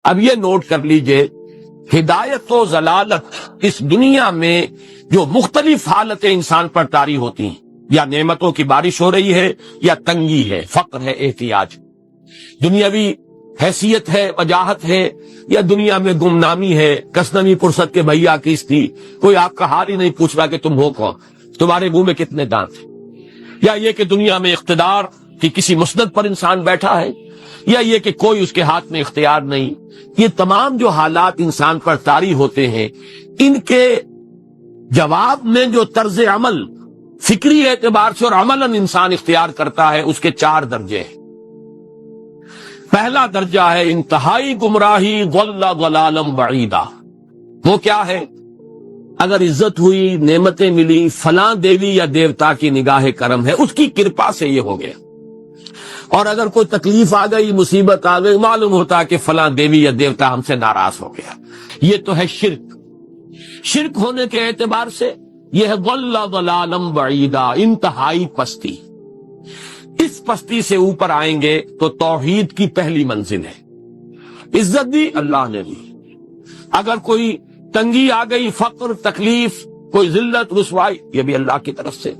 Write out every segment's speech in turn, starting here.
اب یہ نوٹ کر لیجئے، ہدایت و ضلالت اس دنیا میں جو مختلف حالتیں انسان پر طاری ہوتی ہیں، یا نعمتوں کی بارش ہو رہی ہے، یا تنگی ہے، فقر ہے، احتیاج، دنیاوی حیثیت ہے، وجاہت ہے، یا دنیا میں گمنامی ہے، کسنوی پرست کے بھیا کس تھی، کوئی آپ کا حال ہی نہیں پوچھ رہا کہ تم ہو کون، تمہارے منہ میں کتنے دانت ہیں، یا یہ کہ دنیا میں اقتدار کی کسی مسند پر انسان بیٹھا ہے، یا یہ کہ کوئی اس کے ہاتھ میں اختیار نہیں. یہ تمام جو حالات انسان پر طاری ہوتے ہیں، ان کے جواب میں جو طرز عمل فکری اعتبار سے اور عملاً انسان اختیار کرتا ہے، اس کے 4 درجے ہیں. پہلا درجہ ہے انتہائی گمراہی، ضل ضلالا بعیدا. وہ کیا ہے؟ اگر عزت ہوئی، نعمتیں ملی، فلاں دیوی یا دیوتا کی نگاہ کرم ہے، اس کی کرپا سے یہ ہو گیا. اور اگر کوئی تکلیف آ گئی، مصیبت آ گئی، معلوم ہوتا ہے کہ فلاں دیوی یا دیوتا ہم سے ناراض ہو گیا. یہ تو ہے شرک. شرک ہونے کے اعتبار سے یہ ہے ضل ضلالا بعیدا، انتہائی پستی. اس پستی سے اوپر آئیں گے تو توحید کی پہلی منزل ہے. عزت دی اللہ نے دی. اگر کوئی تنگی آ گئی، فقر، تکلیف، کوئی ذلت، رسوائی، یہ بھی اللہ کی طرف سے.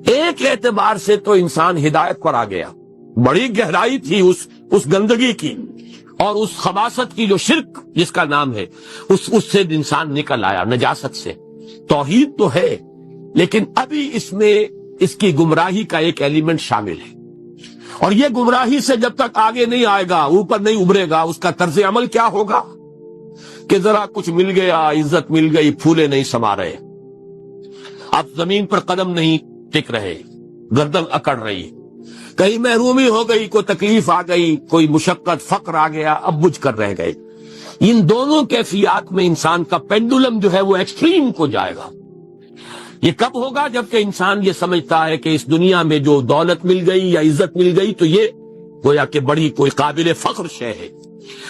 ایک اعتبار سے تو انسان ہدایت پر آ گیا. بڑی گہرائی تھی اس گندگی کی اور اس خباثت کی جو شرک جس کا نام ہے، اس سے انسان نکل آیا، نجاست سے. توحید تو ہے، لیکن ابھی اس میں اس کی گمراہی کا ایک ایلیمنٹ شامل ہے. اور یہ گمراہی سے جب تک آگے نہیں آئے گا، اوپر نہیں ابھرے گا، اس کا طرز عمل کیا ہوگا کہ ذرا کچھ مل گیا، عزت مل گئی، پھولے نہیں سما رہے، اب زمین پر قدم نہیں ٹک رہے، گردن اکڑ رہی، کہیں محرومی ہو گئی، کوئی تکلیف آ گئی، کوئی مشقت، فقر آ گیا، اب بجھ کر رہ گئے. ان دونوں کیفیات میں انسان کا پینڈولم جو ہے وہ ایکسٹریم کو جائے گا. یہ کب ہوگا؟ جبکہ انسان یہ سمجھتا ہے کہ اس دنیا میں جو دولت مل گئی یا عزت مل گئی تو یہ گویا کہ بڑی کوئی قابل فخر شے ہے.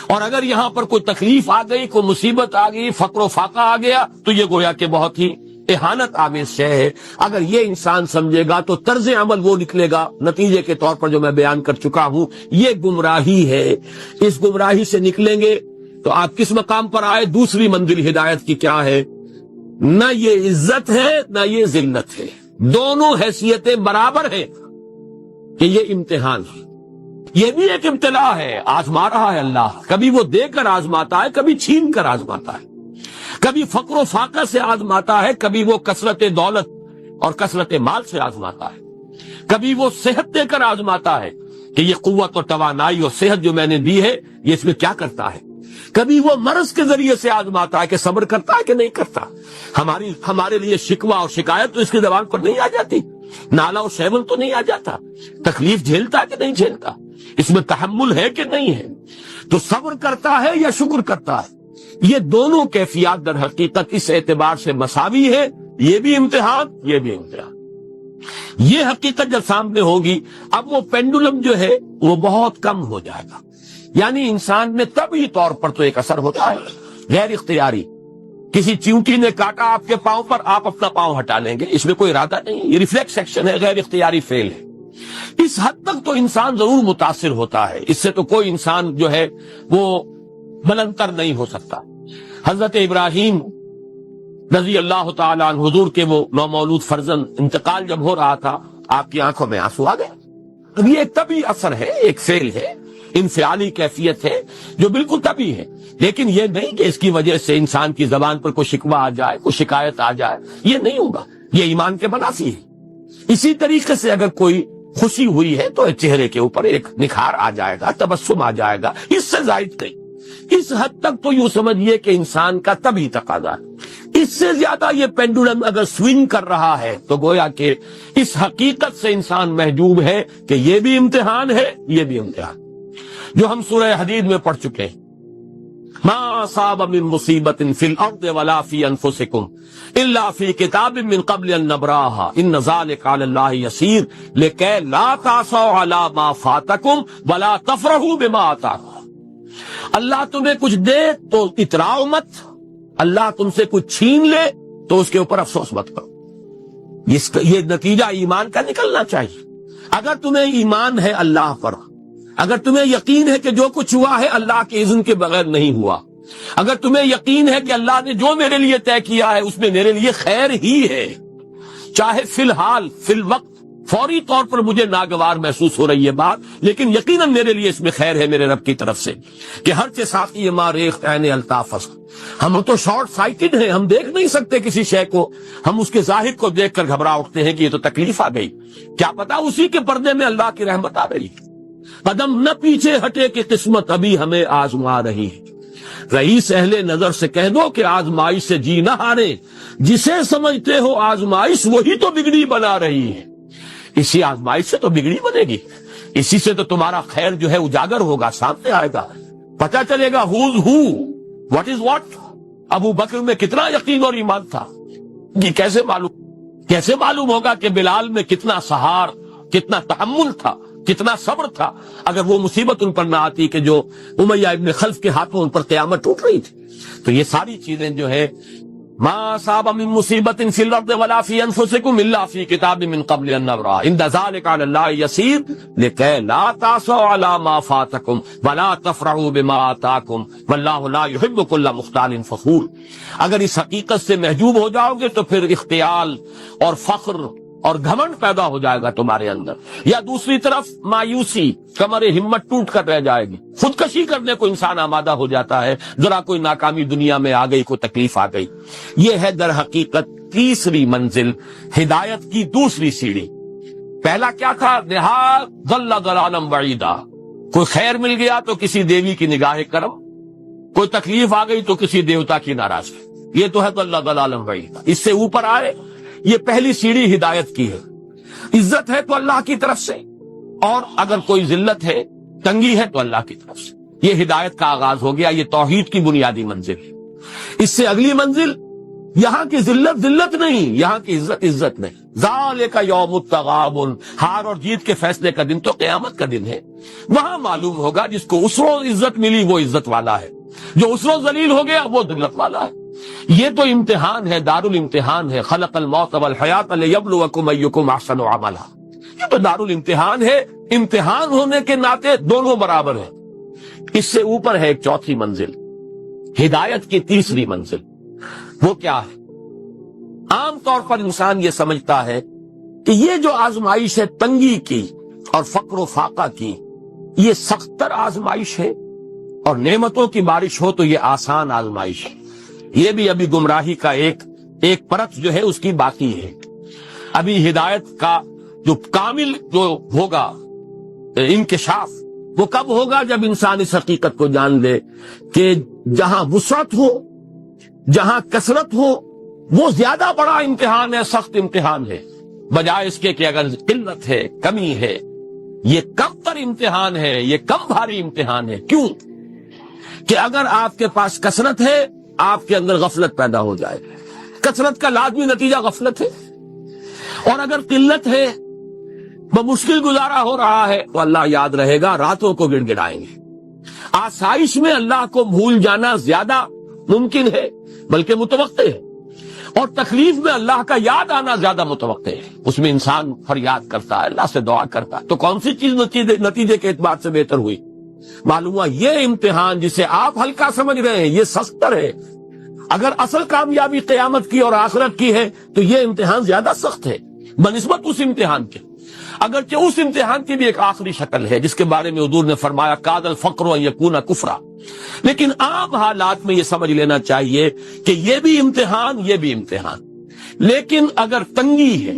اور اگر یہاں پر کوئی تکلیف آ گئی، کوئی مصیبت آ گئی، فقر و فاقہ آ گیا تو یہ گویا کہ بہت ہی اہانت آمیز شے ہے. اگر یہ انسان سمجھے گا تو طرز عمل وہ نکلے گا نتیجے کے طور پر جو میں بیان کر چکا ہوں. یہ گمراہی ہے. اس گمراہی سے نکلیں گے تو آپ کس مقام پر آئے؟ دوسری منزل ہدایت کی کیا ہے؟ نہ یہ عزت ہے نہ یہ ذلت ہے، دونوں حیثیتیں برابر ہیں کہ یہ امتحان ہے. یہ بھی ایک ابتلا ہے، آزما رہا ہے اللہ. کبھی وہ دے کر آزماتا ہے، کبھی چھین کر آزماتا ہے، کبھی فقر و فاقہ سے آزماتا ہے، کبھی وہ کثرت دولت اور کثرت مال سے آزماتا ہے، کبھی وہ صحت دے کر آزماتا ہے کہ یہ قوت اور توانائی اور صحت جو میں نے دی ہے یہ اس میں کیا کرتا ہے، کبھی وہ مرض کے ذریعے سے آزماتا ہے کہ صبر کرتا ہے کہ نہیں کرتا. ہمارے لیے شکوہ اور شکایت تو اس کی زبان پر نہیں آ جاتی، نالا اور شیون تو نہیں آ جاتا، تکلیف جھیلتا ہے کہ نہیں جھیلتا، اس میں تحمل ہے کہ نہیں ہے، تو صبر کرتا ہے یا شکر کرتا ہے. یہ دونوں کیفیات در حقیقت اس اعتبار سے مساوی ہے. یہ بھی امتحان، یہ بھی امتحان. یہ حقیقت جب سامنے ہوگی اب وہ پینڈولم جو ہے وہ بہت کم ہو جائے گا. یعنی انسان میں طبعی طور پر تو ایک اثر ہوتا ہے غیر اختیاری. کسی چیونٹی نے کاٹا آپ کے پاؤں پر، آپ اپنا پاؤں ہٹا لیں گے، اس میں کوئی ارادہ نہیں، یہ ریفلیکس ایکشن ہے، غیر اختیاری فعل ہے. اس حد تک تو انسان ضرور متاثر ہوتا ہے، اس سے تو کوئی انسان جو ہے وہ بلندتر نہیں ہو سکتا. حضرت ابراہیم رضی اللہ تعالیٰ عنہ، حضور کے وہ نومولود فرزند، انتقال جب ہو رہا تھا آپ کی آنکھوں میں آنسو آ گئے. یہ ایک طبعی اثر ہے، ایک فعل ہے، انفعالی کیفیت ہے جو بالکل طبعی ہے. لیکن یہ نہیں کہ اس کی وجہ سے انسان کی زبان پر کوئی شکوہ آ جائے، کوئی شکایت آ جائے، یہ نہیں ہوگا. یہ ایمان کے منافی ہے. اسی طریقے سے اگر کوئی خوشی ہوئی ہے تو چہرے کے اوپر ایک نکھار آ جائے گا، تبسم آ جائے گا، اس سے زائد نہیں. اس حد تک تو یوں سمجھیے کہ انسان کا طبعی تقاضا ہے. اس سے زیادہ یہ پینڈولم اگر سوئنگ کر رہا ہے تو گویا کہ اس حقیقت سے انسان محجوب ہے کہ یہ بھی امتحان ہے، یہ بھی امتحان، جو ہم سورہ حدید میں پڑھ چکے ہیں. ما اصاب من مصیبت فی الارض ولا فی انفسکم الا فی کتاب من قبل ان نبراها ان ذلک علی اللہ یسیر لکی لا تعصوا علی ما فاتکم ولا تفرحوا بما آتاکم. اللہ تمہیں کچھ دے تو اتراؤ مت، اللہ تم سے کچھ چھین لے تو اس کے اوپر افسوس مت کرو. یہ نتیجہ ایمان کا نکلنا چاہیے. اگر تمہیں ایمان ہے اللہ پر، اگر تمہیں یقین ہے کہ جو کچھ ہوا ہے اللہ کے اذن کے بغیر نہیں ہوا، اگر تمہیں یقین ہے کہ اللہ نے جو میرے لیے طے کیا ہے اس میں میرے لیے خیر ہی ہے، چاہے فی الحال فی الوقت فوری طور پر مجھے ناگوار محسوس ہو رہی ہے بات، لیکن یقیناً میرے لیے اس میں خیر ہے میرے رب کی طرف سے، کہ ہر چے ساقی ما ریخت عین الطاف۔ ہم تو شارٹ سائٹڈ ہیں، ہم دیکھ نہیں سکتے کسی شے کو، ہم اس کے ظاہر کو دیکھ کر گھبرا اٹھتے ہیں کہ یہ تو تکلیف آ گئی، کیا پتا اسی کے پردے میں اللہ کی رحمت آ رہی، قدم نہ پیچھے ہٹے کہ قسمت ابھی ہمیں آزما رہی ہے۔ رئیس اہل نظر سے کہہ دو کہ آزمائش سے جی نہ ہارے، جسے سمجھتے ہو آزمائش وہی تو بگڑی بنا رہی ہے۔ اسی آزمائش سے تو بگڑی بنے گی، اسی سے تو تمہارا خیر جو ہے اجاگر ہوگا، سامنے آئے گا، پتہ چلے گا who's who, what is what۔ ابو بکر میں کتنا یقین اور ایمان تھا، یہ کیسے معلوم ہوگا کہ بلال میں کتنا سہار، کتنا تحمل تھا، کتنا صبر تھا، اگر وہ مصیبت ان پر نہ آتی کہ جو امیہ ابن خلف کے ہاتھوں ان پر قیامت ٹوٹ رہی تھی۔ تو یہ ساری چیزیں جو ہے ما اصاب من مصیبت فی الارض ولا فی انفسکم الا فی کتاب من قبل ان نبرأ ان ذلک علی اللہ یسیر لکی لا تعصوا علی ما فاتکم ولا تفرحوا بما آتاکم واللہ لا یحب کل مختال فخور۔ اگر اس حقیقت سے محجوب ہو جاؤ گے تو پھر اختیال اور فخر اور گھمنڈ پیدا ہو جائے گا تمہارے اندر، یا دوسری طرف مایوسی، کمر ہمت ٹوٹ کر رہ جائے گی، خودکشی کرنے کو انسان آمادہ ہو جاتا ہے، ذرا کوئی ناکامی دنیا میں آ گئی، کوئی تکلیف آ گئی۔ یہ ہے در حقیقت تیسری منزل، ہدایت کی دوسری سیڑھی۔ پہلا کیا تھا؟ نہا ضل ضلالا بعیدا، کوئی خیر مل گیا تو کسی دیوی کی نگاہ کرم، کوئی تکلیف آ گئی تو کسی دیوتا کی ناراضگی، یہ تو ہے ضل ضلالا بعیدا۔ اس سے اوپر آئے، یہ پہلی سیڑھی ہدایت کی ہے۔ عزت ہے تو اللہ کی طرف سے، اور اگر کوئی ذلت ہے، تنگی ہے تو اللہ کی طرف سے، یہ ہدایت کا آغاز ہو گیا، یہ توحید کی بنیادی منزل ہے۔ اس سے اگلی منزل، یہاں کی ذلت نہیں، یہاں کی عزت نہیں۔ ذالک یوم التغابن، ہار اور جیت کے فیصلے کا دن تو قیامت کا دن ہے، وہاں معلوم ہوگا جس کو اس روز عزت ملی وہ عزت والا ہے، جو اس روز ذلیل ہو گیا وہ ذلت والا ہے۔ یہ تو امتحان ہے، دار الامتحان ہے، خلق الموت والحیات لیبلوکم ایکم احسن عملا، یہ تو دار الامتحان ہے، امتحان ہونے کے ناطے دونوں برابر ہیں۔ اس سے اوپر ہے ایک چوتھی منزل، ہدایت کی تیسری منزل۔ وہ کیا ہے؟ عام طور پر انسان یہ سمجھتا ہے کہ یہ جو آزمائش ہے تنگی کی اور فقر و فاقہ کی، یہ سخت تر آزمائش ہے، اور نعمتوں کی بارش ہو تو یہ آسان آزمائش ہے۔ یہ بھی ابھی گمراہی کا ایک پرت جو ہے اس کی باقی ہے۔ ابھی ہدایت کا جو کامل جو ہوگا انکشاف، وہ کب ہوگا؟ جب انسان اس حقیقت کو جان لے کہ جہاں وسعت ہو، جہاں کثرت ہو، وہ زیادہ بڑا امتحان ہے، سخت امتحان ہے، بجائے اس کے کہ اگر قلت ہے، کمی ہے، یہ کم تر امتحان ہے، یہ کم بھاری امتحان ہے۔ کیوں؟ کہ اگر آپ کے پاس کثرت ہے، آپ کے اندر غفلت پیدا ہو جائے، کثرت کا لازمی نتیجہ غفلت ہے، اور اگر قلت ہے، بمشکل گزارا ہو رہا ہے، تو اللہ یاد رہے گا، راتوں کو گڑ گڑائیں گے۔ آسائش میں اللہ کو بھول جانا زیادہ ممکن ہے بلکہ متوقع ہے، اور تکلیف میں اللہ کا یاد آنا زیادہ متوقع ہے۔ اس میں انسان فریاد کرتا ہے، اللہ سے دعا کرتا ہے، تو کون سی چیز نتیجے کے اعتبار سے بہتر ہوئی؟ معلوم ہوا یہ امتحان جسے آپ ہلکا سمجھ رہے ہیں یہ سختر ہے۔ اگر اصل کامیابی قیامت کی اور آخرت کی ہے تو یہ امتحان زیادہ سخت ہے بنسبت اس امتحان کے، اگرچہ اس امتحان کی بھی ایک آخری شکل ہے جس کے بارے میں حضور نے فرمایا کاد الفقر ان یکون کفرا۔ لیکن عام حالات میں یہ سمجھ لینا چاہیے کہ یہ بھی امتحان، یہ بھی امتحان، لیکن اگر تنگی ہے،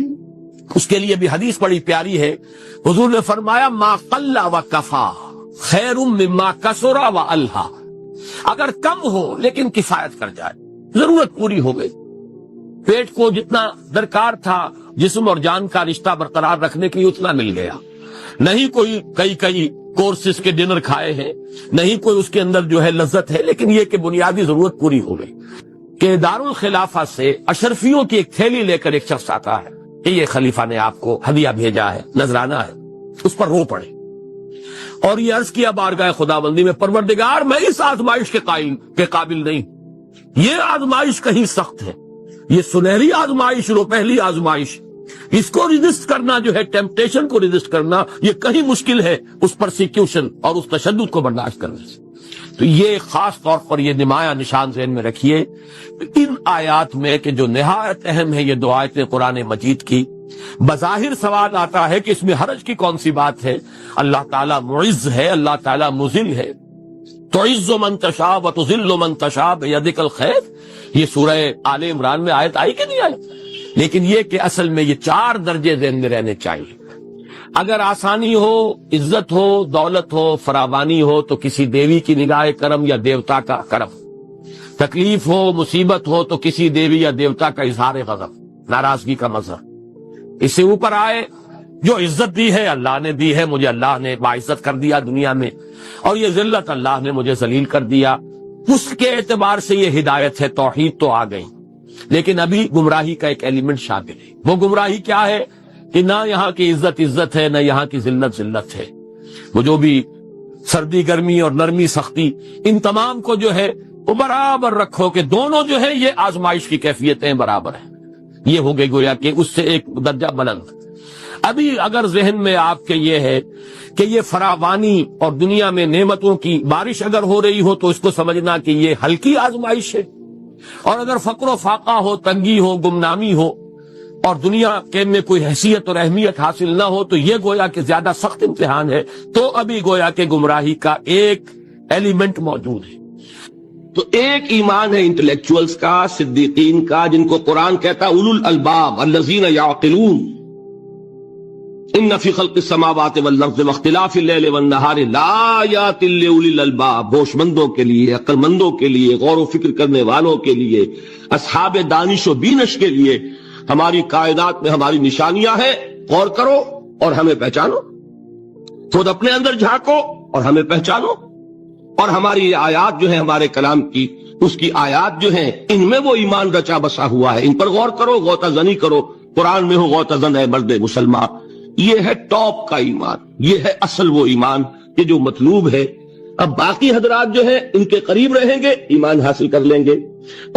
اس کے لیے بھی حدیث بڑی پیاری ہے، حضور نے فرمایا ما قل و کفا خیر مما کثر و الہا، اگر کم ہو لیکن کفایت کر جائے، ضرورت پوری ہو گئی، پیٹ کو جتنا درکار تھا جسم اور جان کا رشتہ برقرار رکھنے کے لیے اتنا مل گیا، نہیں کوئی کئی کورسز کے ڈنر کھائے ہیں، نہیں کوئی اس کے اندر جو ہے لذت ہے، لیکن یہ کہ بنیادی ضرورت پوری ہو گئی۔ کہ دارالخلافہ سے اشرفیوں کی ایک تھیلی لے کر ایک شخص آتا ہے کہ یہ خلیفہ نے آپ کو ہدیہ بھیجا ہے، نذرانہ ہے، اس پر رو پڑے، اور یہ عرض کیا بارگاہ خداوندی میں، پروردگار میں اس آزمائش کے قابل نہیں، یہ آزمائش کہیں سخت ہے، یہ سنہری آزمائش، رو پہلی آزمائش، اس کو ریزسٹ کرنا جو ہے، ٹیمپٹیشن کو ریزسٹ کرنا، یہ کہیں مشکل ہے اس پرسیکیوشن اور اس تشدد کو برداشت کرنے سے۔ تو یہ خاص طور پر یہ نمایاں نشان ذہن میں رکھیے، ان آیات میں کہ جو نہایت اہم ہے یہ دو آیتیں قرآن مجید کی، بظاہر سوال آتا ہے کہ اس میں حرج کی کون سی بات ہے؟ اللہ تعالیٰ معز ہے، اللہ تعالیٰ مذل ہے، تعز من تشاء وتذل من تشاء بیدک الخیر، یہ سورہ آل عمران میں آیت آئی کہ نہیں آئی؟ لیکن یہ کہ اصل میں یہ چار درجے ذہن میں رہنے چاہیے۔ اگر آسانی ہو، عزت ہو، دولت ہو، فراوانی ہو تو کسی دیوی کی نگاہ کرم یا دیوتا کا کرم، تکلیف ہو، مصیبت ہو تو کسی دیوی یا دیوتا کا اظہار غضب، ناراضگی کا مظہر۔ اس سے اوپر آئے جو عزت دی ہے اللہ نے دی ہے، مجھے اللہ نے باعزت کر دیا دنیا میں، اور یہ ذلت اللہ نے مجھے ذلیل کر دیا، اس کے اعتبار سے یہ ہدایت ہے، توحید تو آ گئی، لیکن ابھی گمراہی کا ایک ایلیمنٹ شامل ہے۔ وہ گمراہی کیا ہے کہ نہ یہاں کی عزت ہے، نہ یہاں کی ذلت ہے۔ وہ جو بھی سردی گرمی اور نرمی سختی، ان تمام کو جو ہے وہ برابر رکھو کہ دونوں جو ہے یہ آزمائش کی کیفیتیں برابر ہیں، یہ ہو گئی گویا کہ اس سے ایک درجہ بلند۔ ابھی اگر ذہن میں آپ کے یہ ہے کہ یہ فراوانی اور دنیا میں نعمتوں کی بارش اگر ہو رہی ہو تو اس کو سمجھنا کہ یہ ہلکی آزمائش ہے، اور اگر فقر و فاقہ ہو، تنگی ہو، گمنامی ہو، اور دنیا کے میں کوئی حیثیت اور اہمیت حاصل نہ ہو تو یہ گویا کہ زیادہ سخت امتحان ہے، تو ابھی گویا کہ گمراہی کا ایک ایلیمنٹ موجود ہے۔ تو ایک ایمان ہے انٹلیکچوئلز کا، صدیقین کا، جن کو قرآن کہتا ہے اولو الالباب الذین یعقلون، ان فی خلق السماوات والارض واختلاف اللیل والنہار لآیات لأولی الالباب، ہوش مندوں کے لیے، عقل مندوں کے لیے، غور و فکر کرنے والوں کے لیے، اصحاب دانش و بینش کے لیے ہماری کائنات میں ہماری نشانیاں ہیں، غور کرو اور ہمیں پہچانو، خود اپنے اندر جھانکو اور ہمیں پہچانو، اور ہماری آیات جو ہیں ہمارے کلام کی، اس کی آیات جو ہیں ان میں وہ ایمان رچا بسا ہوا ہے، ان پر غور کرو، غوطہ زنی کرو، قرآن میں ہو غوطہ زن ہے مرد مسلمان۔ یہ ہے ٹاپ کا ایمان، یہ ہے اصل وہ ایمان کہ جو مطلوب ہے۔ اب باقی حضرات جو ہیں ان کے قریب رہیں گے، ایمان حاصل کر لیں گے،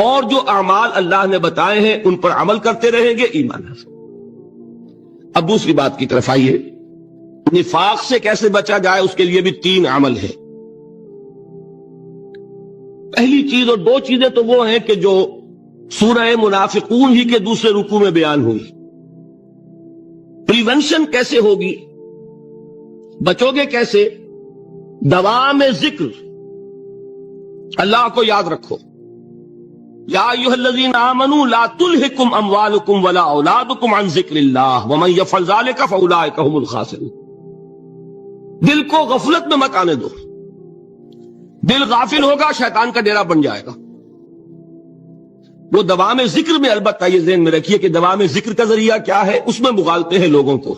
اور جو اعمال اللہ نے بتائے ہیں ان پر عمل کرتے رہیں گے، ایمان حاصل۔ اب دوسری بات کی طرف آئیے، نفاق سے کیسے بچا جائے، اس کے لیے بھی 3 عمل ہے۔ پہلی چیز اور 2 چیزیں تو وہ ہیں کہ جو سورہ منافقون ہی کے دوسرے رکوع میں بیان ہوئی۔ پریونشن کیسے ہوگی، بچو گے کیسے؟ دوام ذکر، اللہ کو یاد رکھو۔ یا ایھا الذین آمنوا لا تلہکم اموالکم ولا اولادکم عن ذکر اللہ ومن یفعل ذلک فاولئک هم الخاسرون۔ دل کو غفلت میں مت آنے دو، دل غافل ہوگا شیطان کا ڈیرا بن جائے گا۔ وہ دوام ذکر میں، البتہ یہ ذہن میں رکھیے کہ دوام ذکر کا ذریعہ کیا ہے، اس میں مغالتے ہیں لوگوں کو۔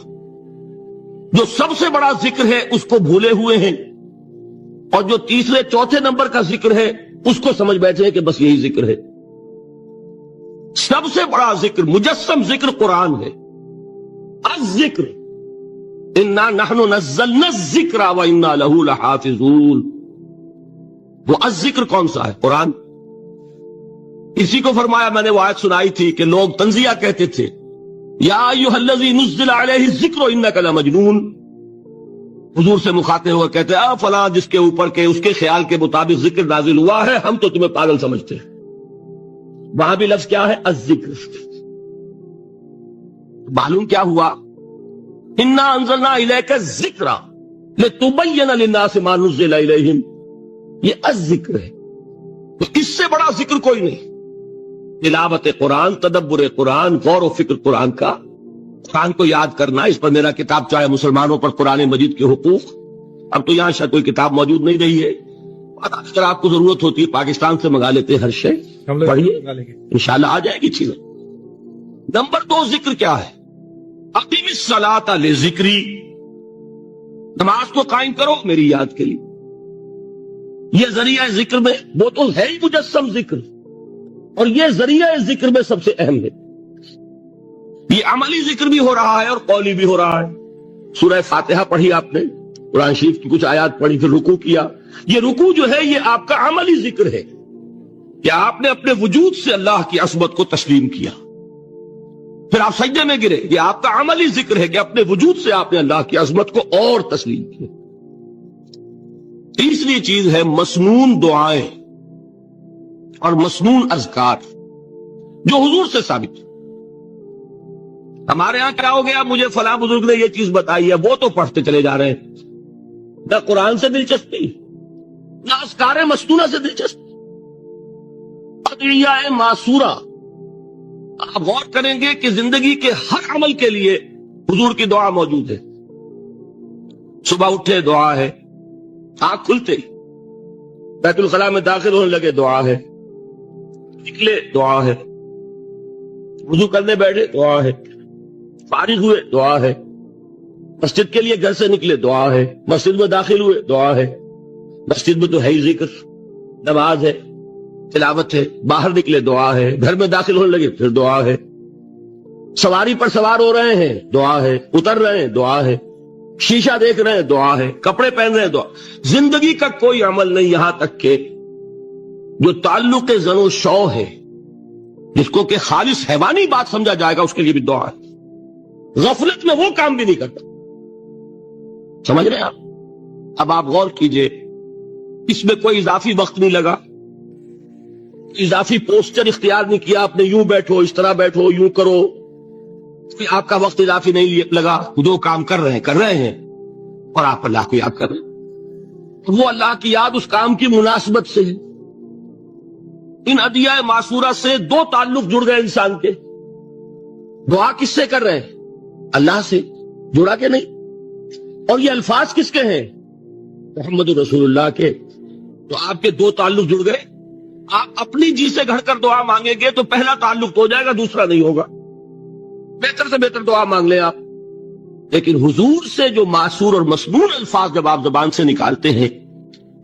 جو سب سے بڑا ذکر ہے اس کو بھولے ہوئے ہیں، اور جو تیسرے چوتھے نمبر کا ذکر ہے اس کو سمجھ بیٹھے ہیں کہ بس یہی ذکر ہے۔ سب سے بڑا ذکر، مجسم ذکر قرآن ہے۔ الذکر انا نحن نزلنا الذکر وانا لہ لحافظون۔ وہ الذکر کون سا ہے؟ قرآن۔ اسی کو فرمایا، میں نے وہ آیت سنائی تھی کہ لوگ تنزیہ کہتے تھے، یا ایھا الذی نزل علیہ الذکر انک لمجنون۔ حضور سے مخاطب ہوا کہتے ہیں فلاں جس کے اوپر کے اس کے خیال کے مطابق ذکر نازل ہوا ہے، ہم تو تمہیں پاگل سمجھتے ہیں۔ وہاں بھی لفظ کیا ہے؟ الذکر۔ معلوم کیا ہوا؟ انا انزلنا الیک الذکر لتبین للناس ما نزل الیہم، یہ الذکر ہے۔ تو اس سے بڑا ذکر کوئی نہیں۔ تلاوت قرآن، تدبر قرآن، غور و فکر قرآن کا، قرآن کو یاد کرنا، اس پر میرا کتاب چاہے مسلمانوں پر قرآن مجید کے حقوق، اب تو یہاں شاید کوئی کتاب موجود نہیں رہی ہے، اگر آپ کو ضرورت ہوتی ہے پاکستان سے منگا لیتے ہر شے، پڑھیے انشاءاللہ آ جائے گی چیزیں۔ نمبر 2 ذکر کیا ہے؟ اقیم الصلاۃ لذکری، نماز کو قائم کرو میری یاد کے لیے۔ یہ ذریعہ ذکر میں، وہ تو ہے ہی مجسم ذکر، اور یہ ذریعہ ذکر میں سب سے اہم ہے۔ یہ عملی ذکر بھی ہو رہا ہے اور قولی بھی ہو رہا ہے۔ سورہ فاتحہ پڑھی آپ نے، قرآن شریف کی کچھ آیات پڑھی، پھر رکوع کیا۔ یہ رکوع جو ہے یہ آپ کا عملی ذکر ہے کہ آپ نے اپنے وجود سے اللہ کی عظمت کو تسلیم کیا۔ پھر آپ سجدے میں گرے. یہ آپ کا عملی ذکر ہے کہ اپنے وجود سے آپ نے اللہ کی عظمت کو اور تسلیم کیا. تیسری چیز ہے مسنون دعائیں اور مسنون اذکار جو حضور سے ثابت ہے. ہمارے ہاں کیا ہو گیا، مجھے فلاں بزرگ نے یہ چیز بتائی ہے، وہ تو پڑھتے چلے جا رہے ہیں. نہ قرآن سے دلچسپی، نہ اذکار مسنونہ سے دلچسپی. ادعیہ معصورہ. آپ غور کریں گے کہ زندگی کے ہر عمل کے لیے حضور کی دعا موجود ہے. صبح اٹھے دعا ہے، آنکھ کھلتے بیت الخلاء میں داخل ہونے لگے دعا ہے، نکلے دعا ہے، وضو کرنے بیٹھے دعا ہے، فارغ ہوئے دعا ہے، مسجد کے لیے گھر سے نکلے دعا ہے، مسجد میں داخل ہوئے دعا ہے. مسجد میں تو ہے ہی ذکر، نماز ہے، تلاوت ہے، باہر نکلے دعا ہے، گھر میں داخل ہونے لگے پھر دعا ہے، سواری پر سوار ہو رہے ہیں دعا ہے، اتر رہے ہیں دعا ہے، شیشہ دیکھ رہے ہیں دعا ہے، کپڑے پہن رہے ہیں دعا. زندگی کا کوئی عمل نہیں یہاں تک کہ جو تعلق زن و شو ہے، جس کو کہ خالص حیوانی بات سمجھا جائے گا، اس کے لیے بھی دعا ہے. غفلت میں وہ کام بھی نہیں کرتا. سمجھ رہے ہیں آپ؟ اب آپ غور کیجئے، اس میں کوئی اضافی وقت نہیں لگا، اضافی پوسچر اختیار نہیں کیا آپ نے، یوں بیٹھو، اس طرح بیٹھو، یوں کرو، آپ کا وقت اضافی نہیں لگا. دو کام کر رہے ہیں اور آپ اللہ کو یاد کر رہے ہیں. وہ اللہ کی یاد اس کام کی مناسبت سے ہے. ان ادعیہ معصورہ سے دو تعلق جڑ گئے انسان کے. دعا کس سے کر رہے ہیں؟ اللہ سے. جڑا کہ نہیں؟ اور یہ الفاظ کس کے ہیں؟ محمد رسول اللہ کے. تو آپ کے دو تعلق جڑ گئے. آپ اپنی جی سے گھڑ کر دعا مانگیں گے تو پہلا تعلق تو ہو جائے گا، دوسرا نہیں ہوگا. بہتر سے بہتر دعا مانگ لیں آپ. لیکن حضور سے جو معصور اور مسنون الفاظ جب آپ زبان سے نکالتے ہیں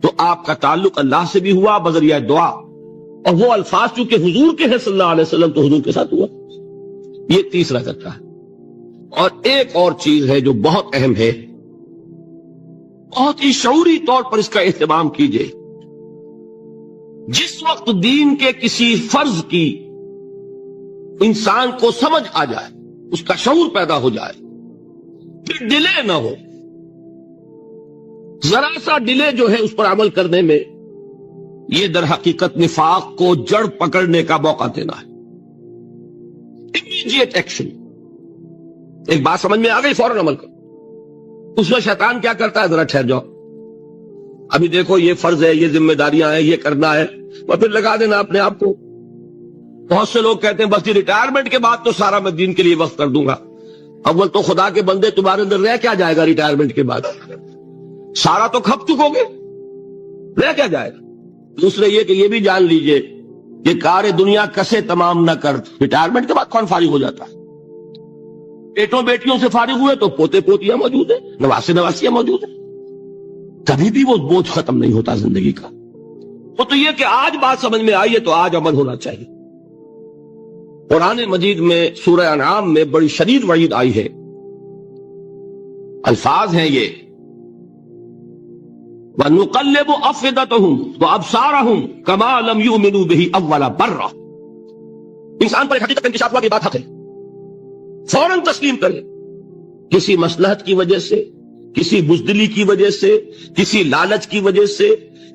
تو آپ کا تعلق اللہ سے بھی ہوا بذریعہ دعا، اور وہ الفاظ چونکہ حضور کے ہیں صلی اللہ علیہ وسلم تو حضور کے ساتھ ہوا. یہ تیسرا درجہ ہے. اور ایک اور چیز ہے جو بہت اہم ہے، بہت ہی شعوری طور پر اس کا اہتمام کیجئے. جس وقت دین کے کسی فرض کی انسان کو سمجھ آ جائے، اس کا شعور پیدا ہو جائے، پھر ڈیلے نہ ہو. ذرا سا ڈیلے جو ہے اس پر عمل کرنے میں، یہ در حقیقت نفاق کو جڑ پکڑنے کا موقع دینا ہے. Immediate action. ایک بات سمجھ میں آ گئی، فوراً عمل کرو. اس میں شیطان کیا کرتا ہے؟ ذرا ٹھہر جاؤ، ابھی دیکھو یہ فرض ہے، یہ ذمہ داریاں ہیں، یہ کرنا ہے، اور پھر لگا دینا اپنے آپ کو. بہت سے لوگ کہتے ہیں بس یہ ریٹائرمنٹ کے بعد تو سارا میں دین کے لیے وقت کر دوں گا. اول تو خدا کے بندے تمہارے اندر رہ کیا جائے گا ریٹائرمنٹ کے بعد؟ سارا تو کھپ چکو گے، رہ کیا جائے گا؟ دوسرے یہ کہ یہ بھی جان لیجئے کہ کار دنیا کسے تمام نہ کر. ریٹائرمنٹ کے بعد کون فارغ ہو جاتا ہے؟ بیٹوں بیٹیوں سے فارغ ہوئے تو پوتے پوتیاں موجود ہیں، نواسے نواسیاں موجود ہیں. کبھی بھی وہ بوجھ ختم نہیں ہوتا زندگی کا. وہ تو یہ کہ آج بات سمجھ میں آئی ہے تو آج عمل ہونا چاہیے. قرآن مجید میں سورہ انعام میں بڑی شدید وعید آئی ہے. الفاظ ہیں یہ، وَنُقَلِّبُ أَفْئِدَتَهُمْ وَأَبْصَارَهُمْ كَمَا لَمْ يُؤْمِنُوا بِهِ أَوَّلَ مَرَّةٍ. انسان پر حقیقت انکشاف ہوا کہ بات حق ہے، فوراً تسلیم کرے. کسی مصلحت کی وجہ سے، کسی بزدلی کی وجہ سے، کسی لالچ کی وجہ سے،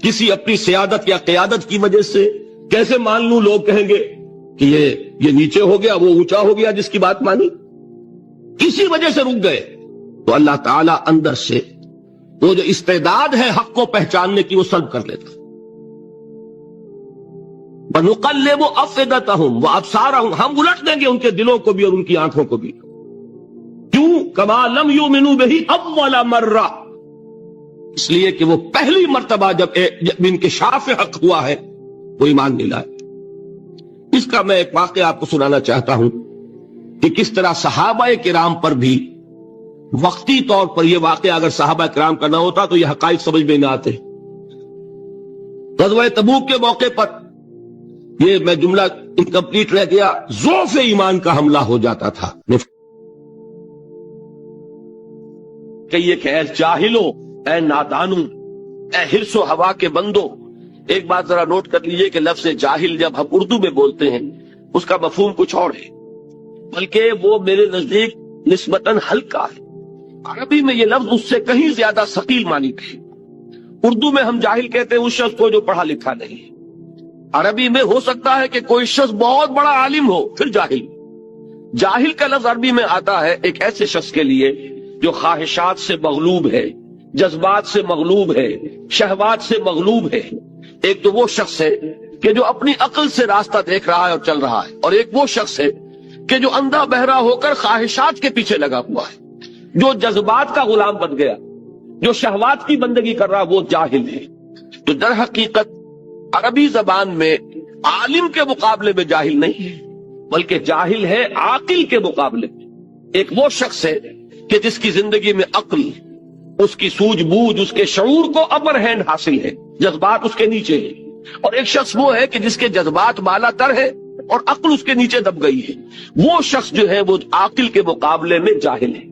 کسی اپنی سیادت یا قیادت کی وجہ سے کیسے مان لوں؟ لوگ کہیں گے کہ یہ نیچے ہو گیا، وہ اونچا ہو گیا جس کی بات مانی. کسی وجہ سے رک گئے تو اللہ تعالیٰ اندر سے وہ جو استعداد ہے حق کو پہچاننے کی وہ سلب کر لیتا. وَنُقَلِّبُ أَفْئِدَتَهُمْ وَأَبْصَارَهُمْ. ہم الٹ دیں گے ان کے دلوں کو بھی اور ان کی آنکھوں کو بھی. کیوں؟ كَمَا لَمْ يُؤْمِنُوا بِهِ أَوَّلَ مَرَّةٍ. اس لیے کہ وہ پہلی مرتبہ جب انکشاف حق ہوا ہے وہ ایمان نہیں لائے. اس کا میں ایک واقعہ آپ کو سنانا چاہتا ہوں کہ کس طرح صحابہ کرام پر بھی وقتی طور پر یہ واقعہ اگر صحابہ کرام کا نہ ہوتا تو یہ حقائق سمجھ میں نہ آتے. غزوہ تبوک کے موقع پر یہ میں جملہ انکمپلیٹ رہ گیا، ضعف ایمان کا حملہ ہو جاتا تھا. کہیے کہ اے جاہلو، اے نادانو، اے حرص و ہوا کے بندو. ایک بات ذرا نوٹ کر لیجئے کہ لفظ جاہل جب ہم اردو میں بولتے ہیں اس کا مفہوم کچھ اور ہے، بلکہ وہ میرے نزدیک نسبتاً ہلکا ہے۔ عربی میں یہ لفظ اس سے کہیں زیادہ ثقیل معنی ہے۔ اردو میں ہم جاہل کہتے ہیں اس شخص کو جو پڑھا لکھا نہیں ہے۔ عربی میں ہو سکتا ہے کہ کوئی شخص بہت بڑا عالم ہو پھر جاہل۔ جاہل کا لفظ عربی میں آتا ہے ایک ایسے شخص کے لیے جو خواہشات سے مغلوب ہے، جذبات سے مغلوب ہے، شہوات سے مغلوب ہے۔ ایک تو وہ شخص ہے کہ جو اپنی عقل سے راستہ دیکھ رہا ہے اور چل رہا ہے، اور ایک وہ شخص ہے کہ جو اندھا بہرا ہو کر خواہشات کے پیچھے لگا ہوا ہے، جو جذبات کا غلام بن گیا، جو شہوات کی بندگی کر رہا، وہ جاہل ہے۔ تو در حقیقت عربی زبان میں عالم کے مقابلے میں جاہل نہیں ہے، بلکہ جاہل ہے عاقل کے مقابلے میں۔ ایک وہ شخص ہے کہ جس کی زندگی میں عقل، اس کی سوجھ بوجھ، اس کے شعور کو اپر ہینڈ حاصل ہے، جذبات اس کے نیچے ہے۔ اور ایک شخص وہ ہے کہ جس کے جذبات بالا تر ہے اور عقل اس کے نیچے دب گئی ہے۔ وہ شخص جو ہے وہ عاقل کے مقابلے میں جاہل ہے۔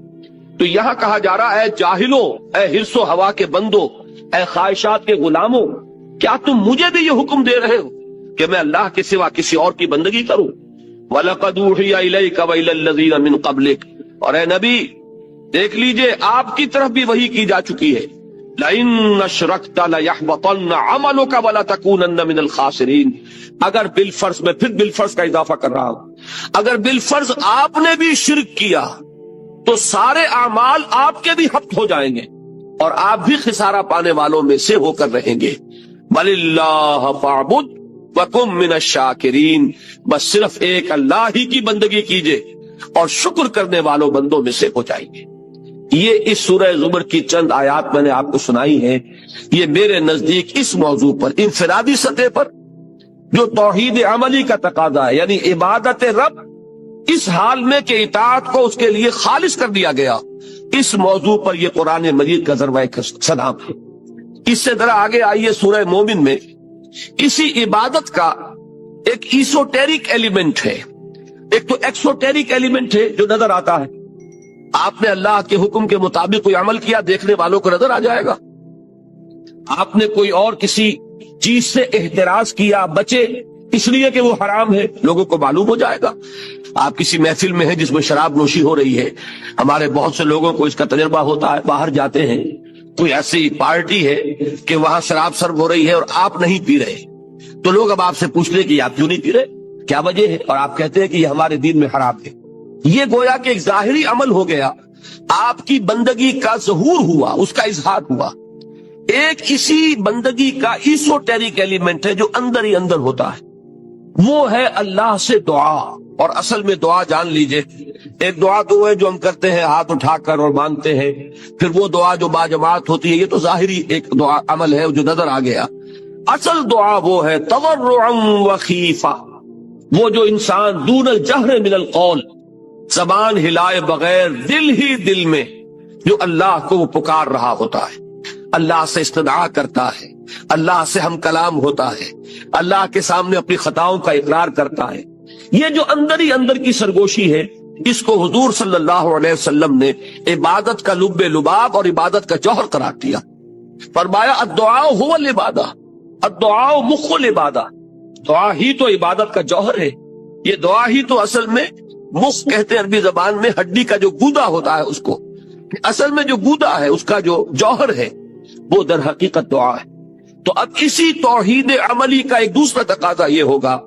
تو یہاں کہا جا رہا ہے جاہلوں، اے حرص و ہوا کے بندوں، اے خواہشات کے غلاموں، کیا تم مجھے بھی یہ حکم دے رہے ہو کہ میں اللہ کے سوا کسی اور کی بندگی کروں؟ وَلَقَدْ أُوحِيَ إِلَيْكَ وَإِلَى الَّذِينَ مِن قَبْلِكَ، اور اے نبی دیکھ لیجئے آپ کی طرف بھی وحی کی جا چکی ہے، لَإِنَّ أَشْرَكْتَ لَيَحْبَطَنَّ عَمَلُكَ وَلَتَكُونَنَّ مِنَ الْخَاسِرِينَ۔ اگر بالفرض، میں پھر بالفرض کا اضافہ کر رہا ہوں، اگر بالفرض آپ نے بھی شرک کیا تو سارے اعمال آپ کے بھی حبط ہو جائیں گے اور آپ بھی خسارہ پانے والوں میں سے ہو کر رہیں گے۔ بَلِ اللَّهَ فَاعْبُدْ وَكُن مِّنَ الشَّاكِرِينَ، بس صرف ایک اللہ ہی کی بندگی کیجئے اور شکر کرنے والوں بندوں میں سے ہو جائیں گے۔ یہ اس سورہ زمر کی چند آیات میں نے آپ کو سنائی ہیں۔ یہ میرے نزدیک اس موضوع پر انفرادی سطح پر جو توحید عملی کا تقاضا ہے، یعنی عبادت رب اس حال میں کہ اطاعت کو اس کے لیے خالص کر دیا گیا، اس موضوع پر یہ قرآن مجید کا ذروہ سلام ہے۔ اس سے ذرا آگے آئیے، سورہ مومن میں اسی عبادت کا ایک ایسوٹیرک ایلیمنٹ ہے، ایک تو ایکسوٹیرک ایلیمنٹ ہے جو نظر آتا ہے۔ آپ نے اللہ کے حکم کے مطابق کوئی عمل کیا، دیکھنے والوں کو نظر آ جائے گا۔ آپ نے کوئی اور کسی چیز سے احتراز کیا، بچے اس لیے کہ وہ حرام ہے، لوگوں کو معلوم ہو جائے گا۔ آپ کسی محفل میں ہیں جس میں شراب نوشی ہو رہی ہے، ہمارے بہت سے لوگوں کو اس کا تجربہ ہوتا ہے، باہر جاتے ہیں، کوئی ایسی پارٹی ہے کہ وہاں شراب سرو ہو رہی ہے اور آپ نہیں پی رہے، تو لوگ اب آپ سے پوچھ لیں کہ آپ کیوں نہیں پی رہے، کیا وجہ ہے، اور آپ کہتے ہیں کہ یہ ہمارے دین میں حرام ہے۔ یہ گویا کہ ایک ظاہری عمل ہو گیا، آپ کی بندگی کا ظہور ہوا، اس کا اظہار ہوا۔ ایک اسی بندگی کا ایسوٹیرک ایلیمنٹ ہے جو اندر ہی اندر ہوتا ہے، وہ ہے اللہ سے دعا۔ اور اصل میں دعا جان لیجئے، ایک دعا تو ہے جو ہم کرتے ہیں ہاتھ اٹھا کر اور مانگتے ہیں، پھر وہ دعا جو باجماعت ہوتی ہے، یہ تو ظاہری ایک دعا عمل ہے جو نظر آ گیا۔ اصل دعا وہ ہے تضرعا وخیفہ، وہ جو انسان دون الجہر من القول، زبان ہلائے بغیر دل ہی دل میں جو اللہ کو وہ پکار رہا ہوتا ہے، اللہ سے استدعا کرتا ہے، اللہ سے ہم کلام ہوتا ہے، اللہ کے سامنے اپنی خطاؤں کا اقرار کرتا ہے۔ یہ جو اندر ہی اندر کی سرگوشی ہے، اس کو حضور صلی اللہ علیہ وسلم نے عبادت کا لب لباب اور عبادت کا جوہر قرار دیا۔ فرمایا الدعاء هو العبادہ، الدعاء مخ العبادہ، دعا ہی تو عبادت کا جوہر ہے۔ یہ دعا ہی تو اصل میں مخ کہتے ہیں عربی زبان میں، ہڈی کا جو گودا ہوتا ہے اس کو، اصل میں جو گودا ہے اس کا جو جوہر ہے وہ در حقیقت دعا ہے۔ تو اب اسی توحید عملی کا ایک دوسرا تقاضا یہ ہوگا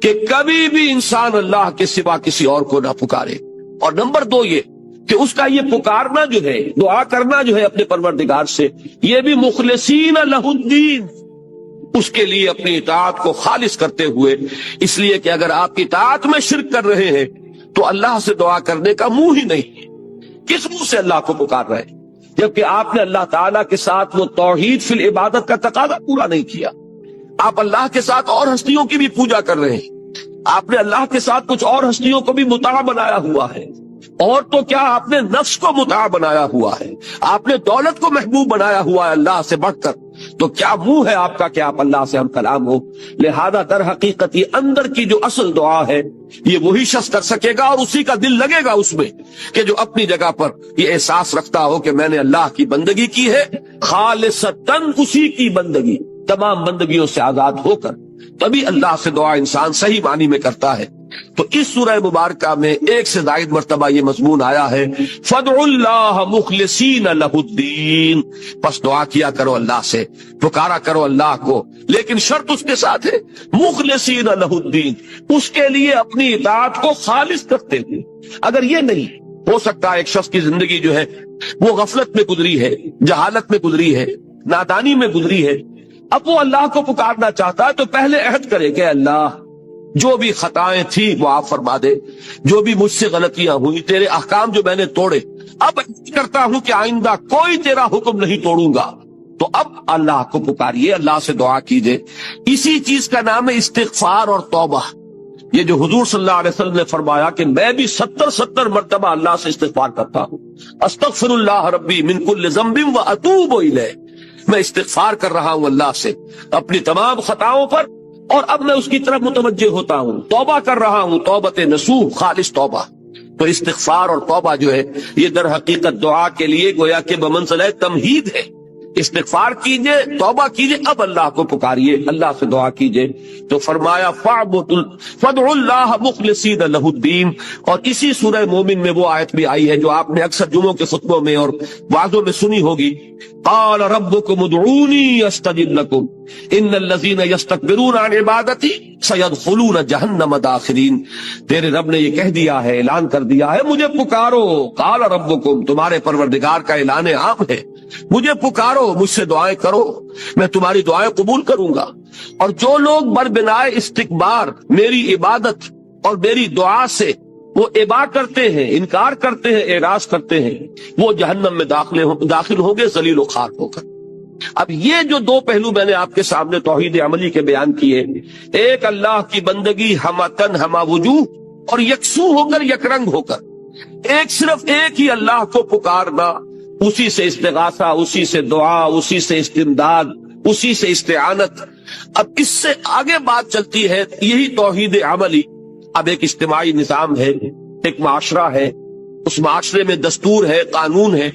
کہ کبھی بھی انسان اللہ کے سوا کسی اور کو نہ پکارے، اور نمبر دو یہ کہ اس کا یہ پکارنا جو ہے، دعا کرنا جو ہے اپنے پروردگار سے، یہ بھی مخلصین لہ الدین، اس کے لیے اپنی اطاعت کو خالص کرتے ہوئے، اس لیے کہ اگر آپ اطاعت میں شرک کر رہے ہیں تو اللہ سے دعا کرنے کا منہ ہی نہیں ہے۔ کس منہ سے اللہ کو پکار رہے ہیں جبکہ آپ نے اللہ تعالیٰ کے ساتھ وہ توحید فی العبادت کا تقاضا پورا نہیں کیا؟ آپ اللہ کے ساتھ اور ہستیوں کی بھی پوجا کر رہے ہیں، آپ نے اللہ کے ساتھ کچھ اور ہستیوں کو بھی مطاع بنایا ہوا ہے، اور تو کیا آپ نے نفس کو مطاع بنایا ہوا ہے، آپ نے دولت کو محبوب بنایا ہوا ہے اللہ سے بڑھ کر، تو کیا منہ ہے آپ کا کہ آپ اللہ سے ہم کلام ہو؟ لہذا در حقیقت یہ اندر کی جو اصل دعا ہے یہ وہی شخص کر سکے گا، اور اسی کا دل لگے گا اس میں کہ جو اپنی جگہ پر یہ احساس رکھتا ہو کہ میں نے اللہ کی بندگی کی ہے خالصتاً، اسی کی بندگی تمام بندگیوں سے آزاد ہو کر، تبھی اللہ سے دعا انسان صحیح معنی میں کرتا ہے۔ تو اس سورہ مبارکہ میں ایک سے زائد مرتبہ یہ مضمون آیا ہے، فَادْعُوا اللَّهَ مُخْلِصِينَ لَهُ الدِّينَ، پس دعا کیا کرو اللہ سے، پکارا کرو اللہ کو، لیکن شرط اس کے ساتھ ہے مخلصین لہ الدین، اس کے لیے اپنی اطاعت کو خالص کرتے ہوئے۔ اگر یہ نہیں ہو سکتا، ایک شخص کی زندگی جو ہے وہ غفلت میں گزری ہے، جہالت میں گزری ہے، نادانی میں گزری ہے، اب وہ اللہ کو پکارنا چاہتا ہے تو پہلے عہد کرے کہ اللہ جو بھی خطائیں تھی وہ آپ فرما دے، جو بھی مجھ سے غلطیاں ہوئی، تیرے احکام جو میں نے توڑے، اب کرتا ہوں کہ آئندہ کوئی تیرا حکم نہیں توڑوں گا۔ تو اب اللہ کو پکاریے، اللہ سے دعا کیجئے۔ اسی چیز کا نام ہے استغفار اور توبہ۔ یہ جو حضور صلی اللہ علیہ وسلم نے فرمایا کہ میں بھی 70 مرتبہ اللہ سے استغفار کرتا ہوں، استغفر اللہ ربی من کل ذنب واتوب الیہ، میں استغفار کر رہا ہوں اللہ سے اپنی تمام خطاؤں پر، اور اب میں اس کی طرف متوجہ ہوتا ہوں، توبہ کر رہا ہوں، توبۃ نصوح، خالص توبہ۔ تو استغفار اور توبہ جو ہے یہ در حقیقت دعا کے لیے گویا کہ بمنزلہ تمہید ہے۔ استغفار کیجئے، توبہ کیجئے، اب اللہ کو پکاریے، اللہ سے دعا کیجئے۔ تو فرمایا فَادْعُوا اللَّهَ مُخْلِصِينَ لَهُ الدِّينَ، اور اسی سورہ مومن میں وہ آیت بھی آئی ہے جو آپ نے اکثر جمعوں کے خطبوں میں اور وعظوں میں سنی ہوگی، قَالَ رَبُّكُمُ ادْعُونِي أَسْتَجِبْ لَكُمْ إِنَّ الَّذِينَ يَسْتَكْبِرُونَ عَنْ عِبَادَتِي سَيَدْخُلُونَ جَهَنَّمَ دَاخِرِينَ، تیرے رب نے یہ کہہ دیا ہے، اعلان کر دیا ہے، مجھے پکارو۔ قَالَ رَبُّكُمْ، تمہارے پروردگار کا اعلان عام ہے، مجھے پکارو، مجھ سے دعائیں کرو، میں تمہاری دعائیں قبول کروں گا۔ اور جو لوگ بربنائے استکبار میری عبادت اور میری دعا سے وہ ابا کرتے ہیں، انکار کرتے ہیں، اعراض کرتے ہیں، وہ جہنم میں داخل ہوں گے ذلیل و خوار ہو کر۔ اب یہ جو دو پہلو میں نے آپ کے سامنے توحید عملی کے بیان کیے، ایک اللہ کی بندگی ہمہ تن ہمہ وجوہ اور یکسو ہو کر، یک رنگ ہو کر، ایک صرف ایک ہی اللہ کو پکارنا، اسی سے استغاثہ، اسی سے دعا، اسی سے استمداد، اسی سے استعانت۔ اب اس سے آگے بات چلتی ہے، یہی توحید عملی۔ اب ایک اجتماعی نظام ہے، ایک معاشرہ ہے، اس معاشرے میں دستور ہے، قانون ہے،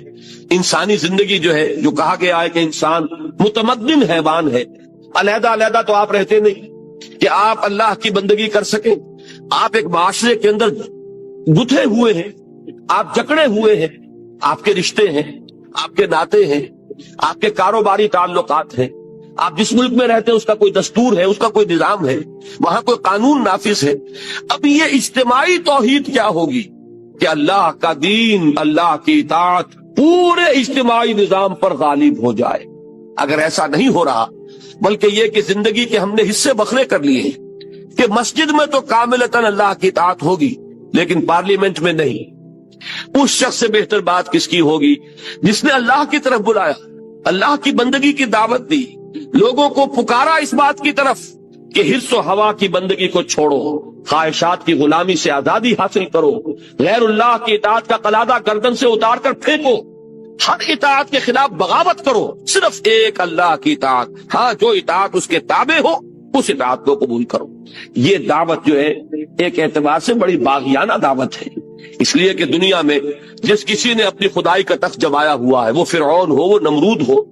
انسانی زندگی جو ہے، جو کہا گیا ہے کہ انسان متمدن حیوان ہے، علیحدہ علیحدہ تو آپ رہتے نہیں کہ آپ اللہ کی بندگی کر سکیں، آپ ایک معاشرے کے اندر گتھے ہوئے ہیں، آپ جکڑے ہوئے ہیں، آپ کے رشتے ہیں، آپ کے ناطے ہیں، آپ کے کاروباری تعلقات ہیں، آپ جس ملک میں رہتے ہیں اس کا کوئی دستور ہے، اس کا کوئی نظام ہے، وہاں کوئی قانون نافذ ہے۔ اب یہ اجتماعی توحید کیا ہوگی کہ اللہ کا دین، اللہ کی اطاعت پورے اجتماعی نظام پر غالب ہو جائے۔ اگر ایسا نہیں ہو رہا، بلکہ یہ کہ زندگی کے ہم نے حصے بکھرے کر لیے ہیں کہ مسجد میں تو کاملتاً اللہ کی اطاعت ہوگی لیکن پارلیمنٹ میں نہیں، اس شخص سے بہتر بات کس کی ہوگی جس نے اللہ کی طرف بلایا، اللہ کی بندگی کی دعوت دی، لوگوں کو پکارا اس بات کی طرف کہ حرص و ہوا کی بندگی کو چھوڑو، خواہشات کی غلامی سے آزادی حاصل کرو، غیر اللہ کی اطاعت کا قلادہ گردن سے اتار کر پھینکو، ہر اطاعت کے خلاف بغاوت کرو، صرف ایک اللہ کی اطاعت، ہاں جو اطاعت اس کے تابع ہو اس اطاعت کو قبول کرو۔ یہ دعوت جو ہے ایک اعتبار سے بڑی باغیانہ دعوت ہے، اس لیے کہ دنیا میں جس کسی نے اپنی خدائی کا تخت جمایا ہوا ہے، وہ فرعون ہو، وہ نمرود ہو،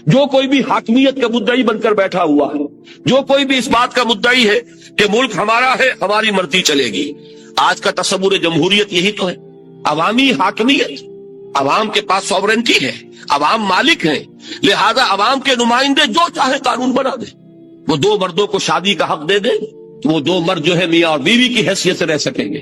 جو کوئی بھی حاکمیت کا مدعی بن کر بیٹھا ہوا ہے، جو کوئی بھی اس بات کا مدعی ہے کہ ملک ہمارا ہے، ہماری مرضی چلے گی، آج کا تصور جمہوریت یہی تو ہے، عوامی حاکمیت، عوام کے پاس سوورنٹی ہے، عوام مالک ہیں، لہذا عوام کے نمائندے جو چاہے قانون بنا دے، وہ دو مردوں کو شادی کا حق دے دے، وہ دو مرد جو ہے میاں اور بیوی کی حیثیت سے رہ سکیں گے،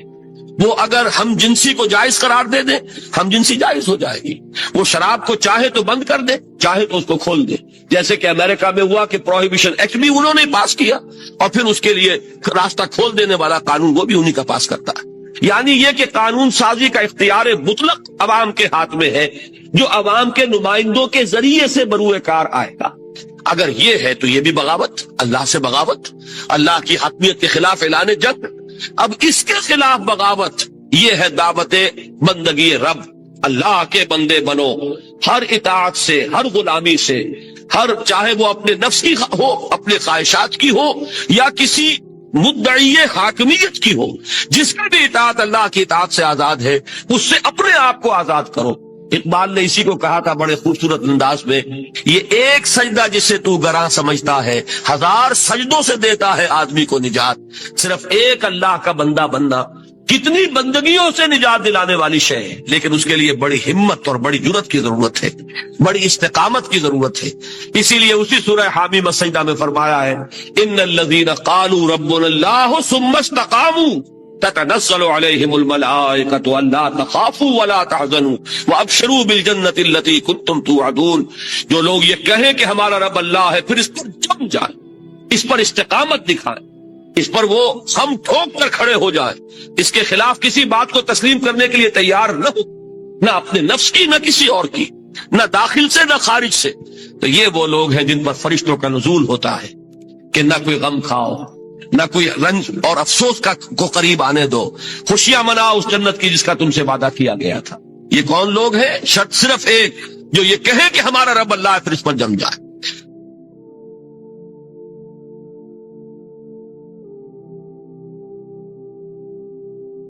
وہ اگر ہم جنسی کو جائز قرار دے دیں، ہم جنسی جائز ہو جائے گی، وہ شراب کو چاہے تو بند کر دے، چاہے تو اس کو کھول دے، جیسے کہ امریکہ میں ہوا کہ پروہیبیشن ایکٹ بھی انہوں نے پاس کیا اور پھر اس کے لیے راستہ کھول دینے والا قانون وہ بھی انہی کا پاس کرتا ہے۔ یعنی یہ کہ قانون سازی کا اختیار مطلق عوام کے ہاتھ میں ہے، جو عوام کے نمائندوں کے ذریعے سے بروئے کار آئے گا۔ اگر یہ ہے تو یہ بھی بغاوت، اللہ سے بغاوت، اللہ کی حاکمیت کے خلاف اعلان جنگ۔ اب اس کے خلاف بغاوت یہ ہے دعوت بندگی رب، اللہ کے بندے بنو، ہر اطاعت سے، ہر غلامی سے، ہر چاہے وہ اپنے نفس کی ہو، اپنے خواہشات کی ہو یا کسی مدعی حاکمیت کی ہو، جس کی بھی اطاعت اللہ کی اطاعت سے آزاد ہے، اس سے اپنے آپ کو آزاد کرو۔ اقبال نے اسی کو کہا تھا بڑے خوبصورت انداز میں، یہ ایک سجدہ جسے تو گراں سمجھتا ہے، ہزار سجدوں سے دیتا ہے آدمی کو نجات۔ صرف ایک اللہ کا بندہ بننا کتنی بندگیوں سے نجات دلانے والی شے ہے، لیکن اس کے لیے بڑی ہمت اور بڑی جرت کی ضرورت ہے، بڑی استقامت کی ضرورت ہے۔ اسی لیے اسی سورہ حامیم السجدہ میں فرمایا ہے، ان الذین قالوا ربنا اللہ ثم استقاموا تتنزل علیہم الملائکۃ الا تخافوا ولا تحزنوا وابشروا بالجنۃ التي كنتم توعدون۔ جو لوگ یہ کہیں کہ ہمارا رب اللہ ہے، پھر اس پر جم جائیں، اس پر استقامت دکھائیں، اس پر وہ ہم ٹھوک کر کھڑے ہو جائیں، اس کے خلاف کسی بات کو تسلیم کرنے کے لیے تیار نہ ہو، نہ اپنے نفس کی نہ کسی اور کی، نہ داخل سے نہ خارج سے۔ تو یہ وہ لوگ ہیں جن پر فرشتوں کا نزول ہوتا ہے کہ نہ کوئی غم کھاؤ، نہ کوئی رنج اور افسوس کو قریب آنے دو، خوشیاں مناؤ اس جنت کی جس کا تم سے وعدہ کیا گیا تھا۔ یہ کون لوگ ہیں؟ شرط صرف ایک، جو یہ کہے کہ ہمارا رب اللہ ہے، پھر اس پر جم جائے۔